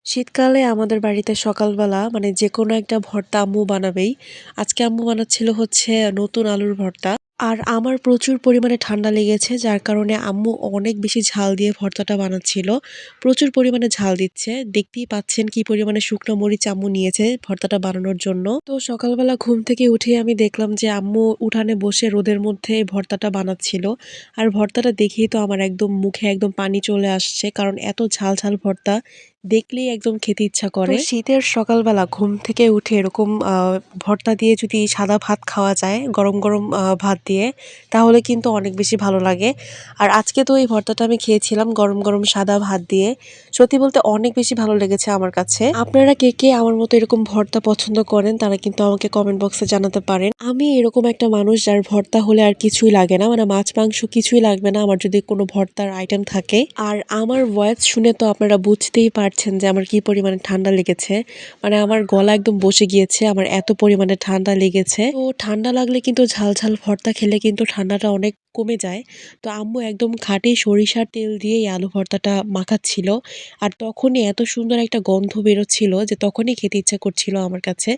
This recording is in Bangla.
শীতকালে আমাদের বাড়িতে সকালবেলা মানে যেকোনো একটা ভর্তা আম্মু বানাবেই। আজকে আম্মু বানাচ্ছিল হচ্ছে নতুন আলুর ভর্তা। আর আমার প্রচুর পরিমাণে ঠান্ডা লেগেছে যার কারণে আম্মু অনেক বেশি ঝাল দিয়ে ভর্তাটা বানাচ্ছিল। প্রচুর পরিমাণে ঝাল দিচ্ছে। দেখতেই পাচ্ছেন কি পরিমাণে শুকনো মরিচ আম্মু নিয়েছে ভর্তাটা বানানোর জন্য। তো সকালবেলা ঘুম থেকে উঠে আমি দেখলাম যে আম্মু উঠানে বসে রোদের মধ্যে ভর্তাটা বানাচ্ছিল। আর ভর্তাটা দেখেই তো আমার একদম মুখে একদম পানি চলে আসছে। কারণ এত ঝাল, ঝাল ভর্তা দেখলেই একদম খেতে ইচ্ছা করে। তো শীতের সকালবেলা ঘুম থেকে উঠে এরকম ভর্তা দিয়ে যদি সাদা ভাত খাওয়া যায়, গরম, গরম ভাত দিয়ে তাহলে কিন্তু অনেক বেশি ভালো লাগে। আর আজকে তো এই ভর্তাটা আমি খেয়েছিলাম গরম, গরম সাদা ভাত দিয়ে। সত্যি বলতে অনেক বেশি ভালো লেগেছে আমার কাছে। আপনারা কে, কে আমার মতো এরকম ভর্তা পছন্দ করেন তারা কিন্তু আমাকে কমেন্ট বক্সে জানাতে পারেন। আমি এরকম একটা মানুষ যার ভর্তা হলে আর কিছুই লাগে না। মানে মাছ, মাংস কিছুই লাগবে না আমার যদি কোনো ভর্তার আইটেম থাকে। আর আমার ভয়েস শুনে তো আপনারা বুঝতেই পারছেন যে আমার কি পরিমাণে ঠান্ডা লেগেছে। মানে আমার গলা একদম বসে গিয়েছে। আমার এত পরিমাণে ঠান্ডা লেগেছে। তো ঠান্ডা লাগলে কিন্তু ঝাল, ঝাল ভর্তা খেলে কিন্তু ঠান্ডাটা অনেক কমে যায়। তো আম্মু একদম খাঁটি সরিষার তেল দিয়ে এই আলু ভর্তাটা মাখাচ্ছিল। আর তখনই এত সুন্দর একটা গন্ধ বেরোচ্ছিল যে তখনই খেতে ইচ্ছা করছিল আমার কাছে।